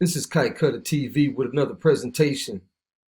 This is Kite Cutter TV with another presentation.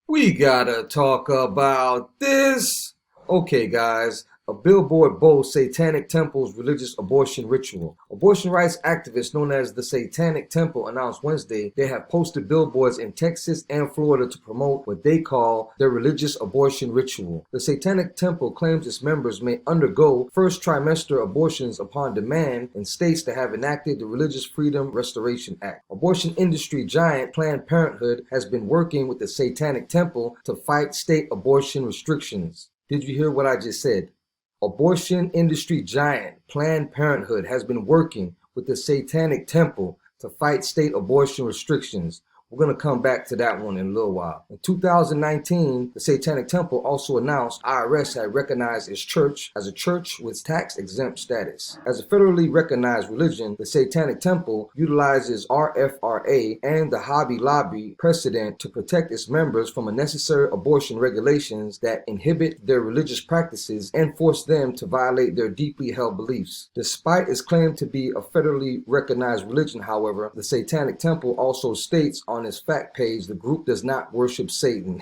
We gotta talk about this. Okay, guys. A billboard boasts Satanic Temple's religious abortion ritual. Abortion rights activists known as the Satanic Temple announced Wednesday they have posted billboards in Texas and Florida to promote what they call their religious abortion ritual. The Satanic Temple claims its members may undergo first-trimester abortions upon demand in states that have enacted the Religious Freedom Restoration Act. Abortion industry giant Planned Parenthood has been working with the Satanic Temple to fight state abortion restrictions. Did you hear what I just said? Abortion industry giant Planned Parenthood has been working with the Satanic Temple to fight state abortion restrictions. We're going to come back to that one in a little while. In 2019, the Satanic Temple also announced IRS had recognized its church as a church with tax-exempt status. As a federally recognized religion, the Satanic Temple utilizes RFRA and the Hobby Lobby precedent to protect its members from unnecessary abortion regulations that inhibit their religious practices and force them to violate their deeply held beliefs. Despite its claim to be a federally recognized religion, however, the Satanic Temple also states on its fact page the group does not worship Satan.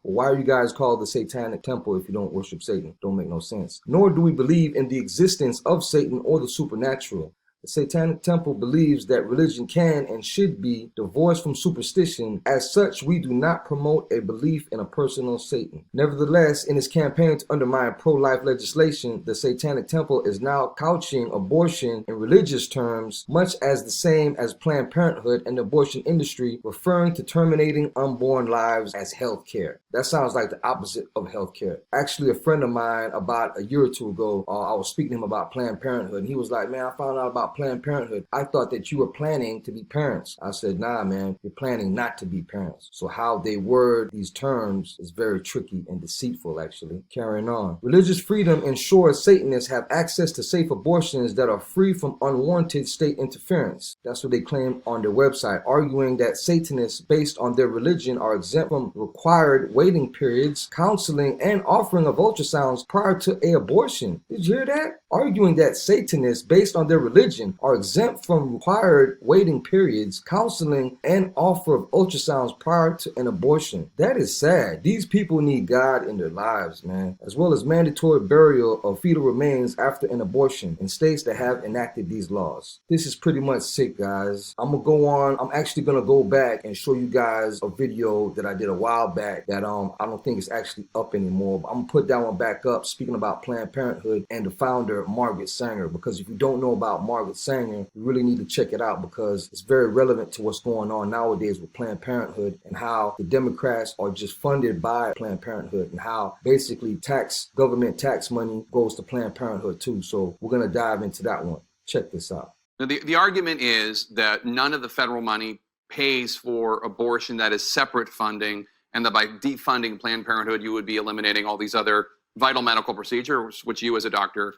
Why are you guys called the Satanic Temple if you don't worship Satan? Don't make no sense. Nor do we believe in the existence of Satan or the supernatural. The Satanic Temple believes that religion can and should be divorced from superstition. As such, we do not promote a belief in a personal Satan. Nevertheless, in its campaign to undermine pro-life legislation, the Satanic Temple is now couching abortion in religious terms, much as the same as Planned Parenthood and the abortion industry, referring to terminating unborn lives as health care. That sounds like the opposite of health care. Actually, a friend of mine about a year or two ago, I was speaking to him about Planned Parenthood, and he was like, man, I found out about Planned Parenthood. I thought that you were planning to be parents. I said, nah, man, you're planning not to be parents. So how they word these terms is very tricky and deceitful, actually. Carrying on. Religious freedom ensures Satanists have access to safe abortions that are free from unwarranted state interference. That's what they claim on their website, arguing that Satanists, based on their religion, are exempt from required waiting periods, counseling, and offering of ultrasounds prior to an abortion. Did you hear that? Arguing that Satanists, based on their religion, are exempt from required waiting periods, counseling, and offer of ultrasounds prior to an abortion. That is sad. These people need God in their lives, man, as well as mandatory burial of fetal remains after an abortion in states that have enacted these laws. This is pretty much sick, guys. I'm actually gonna go back and show you guys a video that I did a while back that I don't think it's actually up anymore, but I'm gonna put that one back up, speaking about Planned Parenthood and the founder Margaret Sanger, because if you don't know about Margaret Sanger, you really need to check it out because it's very relevant to what's going on nowadays with Planned Parenthood and how the Democrats are just funded by Planned Parenthood and how basically government tax money goes to Planned Parenthood too. So we're going to dive into that one. Check this out. Now, the argument is that none of the federal money pays for abortion, that is separate funding, and that by defunding Planned Parenthood, you would be eliminating all these other vital medical procedures, which you as a doctor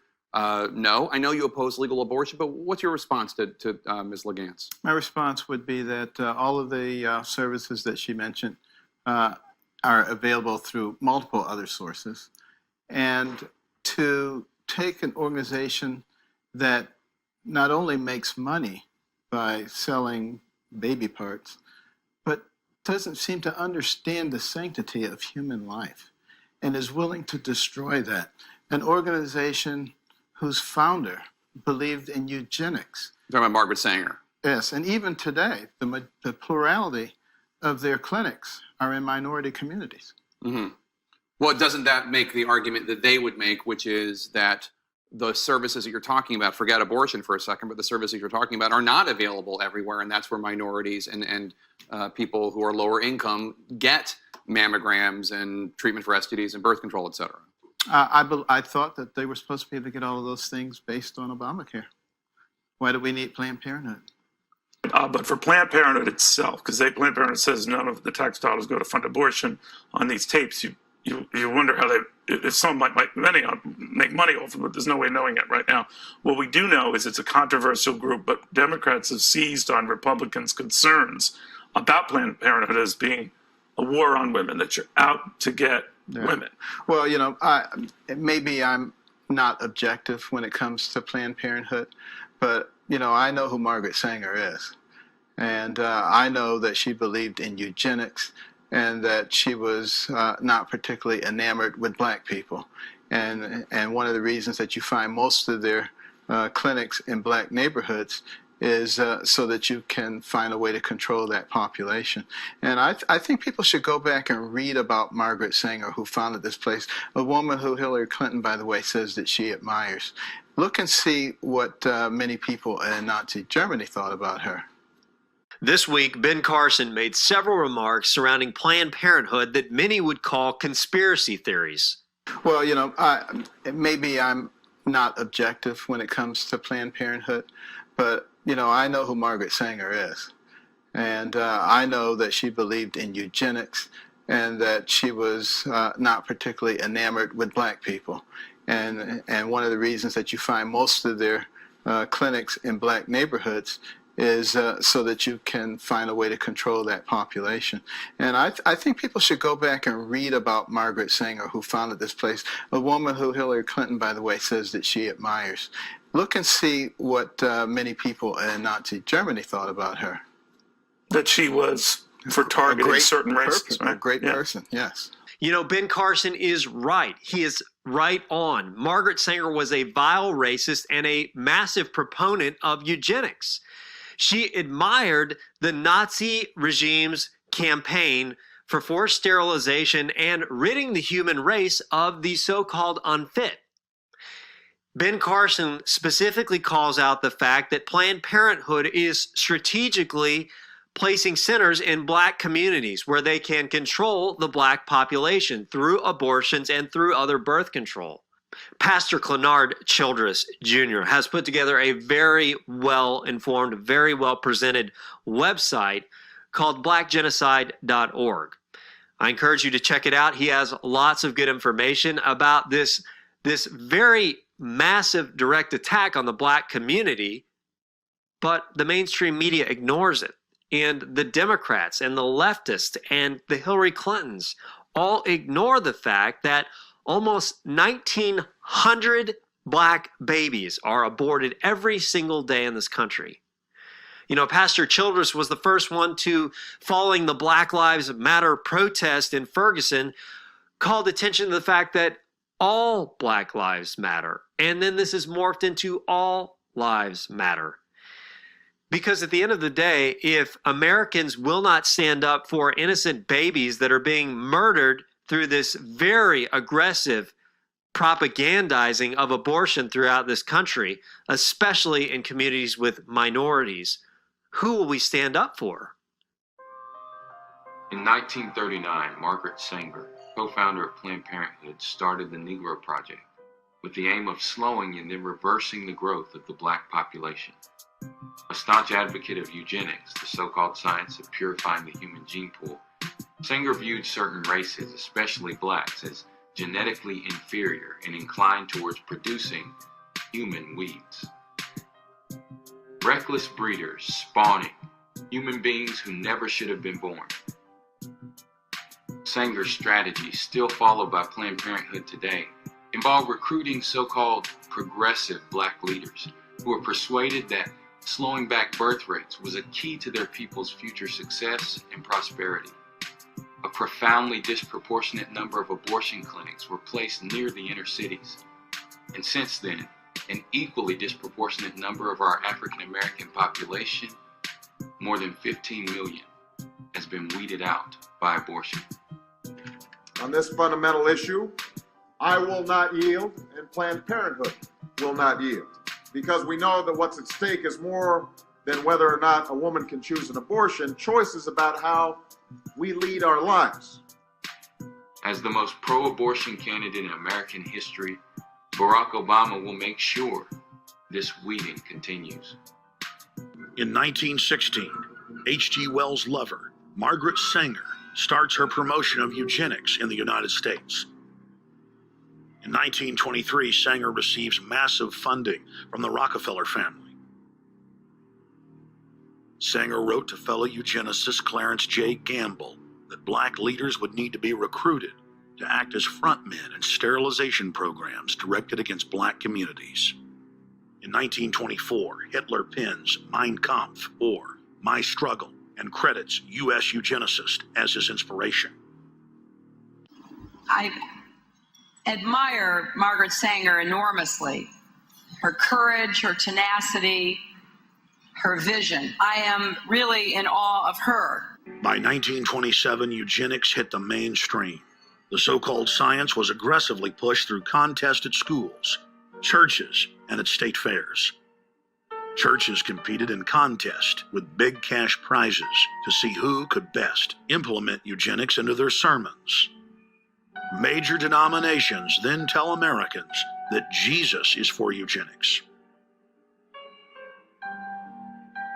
know. I know you oppose legal abortion, but what's your response to Ms. Legance? My response would be that all of the services that she mentioned are available through multiple other sources. And to take an organization that not only makes money by selling baby parts, but doesn't seem to understand the sanctity of human life and is willing to destroy that. An organization whose founder believed in eugenics. You're talking about Margaret Sanger. Yes, and even today, the plurality of their clinics are in minority communities. Mm-hmm. Well, doesn't that make the argument that they would make, which is that the services that you're talking about, forget abortion for a second, but the services you're talking about are not available everywhere, and that's where minorities and people who are lower income get mammograms and treatment for STDs and birth control, et cetera. I thought that they were supposed to be able to get all of those things based on Obamacare. Why do we need Planned Parenthood? But for Planned Parenthood itself, because Planned Parenthood says none of the tax dollars go to fund abortion, on these tapes, you wonder how if some might make money off of it, there's no way of knowing it right now. What we do know is it's a controversial group, but Democrats have seized on Republicans' concerns about Planned Parenthood as being a war on women, that you're out to get women. Well, maybe I'm not objective when it comes to Planned Parenthood, but, I know who Margaret Sanger is. And I know that she believed in eugenics and that she was not particularly enamored with black people. And one of the reasons that you find most of their clinics in black neighborhoods is so that you can find a way to control that population. And I think people should go back and read about Margaret Sanger, who founded this place, a woman who Hillary Clinton, by the way, says that she admires. Look and see what many people in Nazi Germany thought about her. This week, Ben Carson made several remarks surrounding Planned Parenthood that many would call conspiracy theories. Well, you know, maybe I'm not objective when it comes to Planned Parenthood, but, you know, I know who Margaret Sanger is. And I know that she believed in eugenics and that she was not particularly enamored with black people. And one of the reasons that you find most of their clinics in black neighborhoods is so that you can find a way to control that population. And I think people should go back and read about Margaret Sanger, who founded this place, a woman who Hillary Clinton, by the way, says that she admires. Look and see what many people in Nazi Germany thought about her. That she was for targeting certain races, right? A great person, yes. You know, Ben Carson is right. He is right on. Margaret Sanger was a vile racist and a massive proponent of eugenics. She admired the Nazi regime's campaign for forced sterilization and ridding the human race of the so-called unfit. Ben Carson specifically calls out the fact that Planned Parenthood is strategically placing centers in black communities where they can control the black population through abortions and through other birth control. Pastor Clenard Childress Jr. has put together a very well-informed, very well-presented website called blackgenocide.org. I encourage you to check it out. He has lots of good information about this very massive direct attack on the black community, but the mainstream media ignores it. And the Democrats and the leftists and the Hillary Clintons all ignore the fact that almost 1,900 black babies are aborted every single day in this country. You know, Pastor Childress was the first one to, following the Black Lives Matter protest in Ferguson, called attention to the fact that all black lives matter. And then this is morphed into all lives matter. Because at the end of the day, if Americans will not stand up for innocent babies that are being murdered through this very aggressive propagandizing of abortion throughout this country, especially in communities with minorities, who will we stand up for? In 1939, Margaret Sanger, co-founder of Planned Parenthood, started the Negro Project with the aim of slowing and then reversing the growth of the black population. A staunch advocate of eugenics, the so-called science of purifying the human gene pool, Sanger viewed certain races, especially blacks, as genetically inferior and inclined towards producing human weeds. Reckless breeders spawning human beings who never should have been born. Sanger's strategy, still followed by Planned Parenthood today, involved recruiting so-called progressive black leaders who were persuaded that slowing back birth rates was a key to their people's future success and prosperity. A profoundly disproportionate number of abortion clinics were placed near the inner cities. And since then, an equally disproportionate number of our African American population, more than 15 million, has been weeded out by abortion. On this fundamental issue, I will not yield, and Planned Parenthood will not yield, because we know that what's at stake is more than whether or not a woman can choose an abortion. Choices about how we lead our lives. As the most pro-abortion candidate in American history, Barack Obama will make sure this weeding continues. In 1916, H.G. Wells' lover, Margaret Sanger, starts her promotion of eugenics in the United States. In 1923, Sanger receives massive funding from the Rockefeller family. Sanger wrote to fellow eugenicist Clarence J. Gamble that black leaders would need to be recruited to act as frontmen in sterilization programs directed against black communities. In 1924, Hitler pens Mein Kampf, or My Struggle, and credits U.S. eugenicist as his inspiration. I admire Margaret Sanger enormously. Her courage, her tenacity, her vision. I am really in awe of her. By 1927, eugenics hit the mainstream. The so-called science was aggressively pushed through contests at schools, churches, and at state fairs. Churches competed in contests with big cash prizes to see who could best implement eugenics into their sermons. Major denominations then tell Americans that Jesus is for eugenics.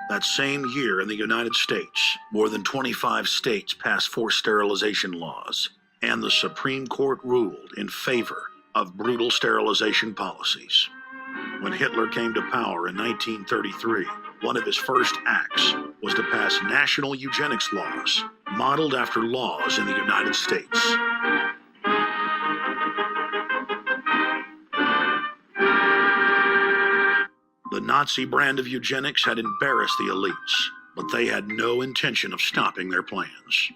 That same year in the United States, more than 25 states passed forced sterilization laws, and the Supreme Court ruled in favor of brutal sterilization policies. When Hitler came to power in 1933, one of his first acts was to pass national eugenics laws, modeled after laws in the United States. The Nazi brand of eugenics had embarrassed the elites, but they had no intention of stopping their plans.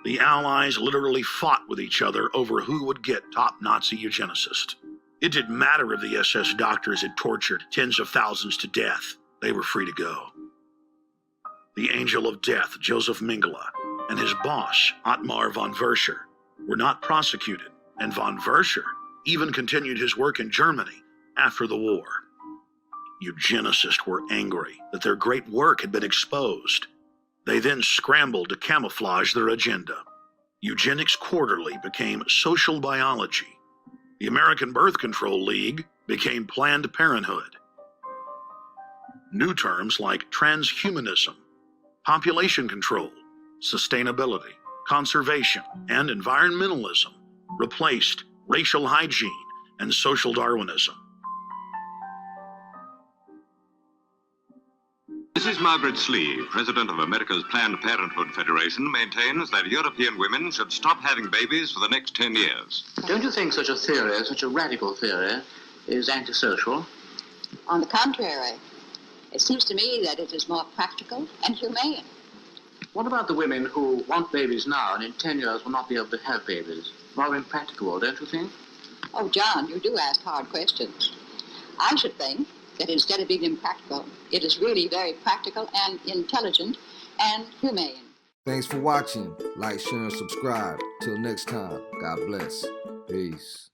The Allies literally fought with each other over who would get top Nazi eugenicist. It didn't matter if the SS doctors had tortured tens of thousands to death. They were free to go. The Angel of Death, Joseph Mengele, and his boss, Ottmar von Verscher, were not prosecuted, and von Verscher even continued his work in Germany after the war. Eugenicists were angry that their great work had been exposed. They then scrambled to camouflage their agenda. Eugenics Quarterly became Social Biology. The American Birth Control League became Planned Parenthood. New terms like transhumanism, population control, sustainability, conservation, and environmentalism replaced racial hygiene and social Darwinism. Mrs. Margaret Slee, president of America's Planned Parenthood Federation, maintains that European women should stop having babies for the next 10 years. Don't you think such a theory, such a radical theory, is antisocial? On the contrary, it seems to me that it is more practical and humane. What about the women who want babies now and in 10 years will not be able to have babies? More impractical, don't you think? Oh, John, you do ask hard questions. I should think that instead of being impractical, it is really very practical and intelligent and humane. Thanks for watching. Like, share, and subscribe. Till next time, God bless. Peace.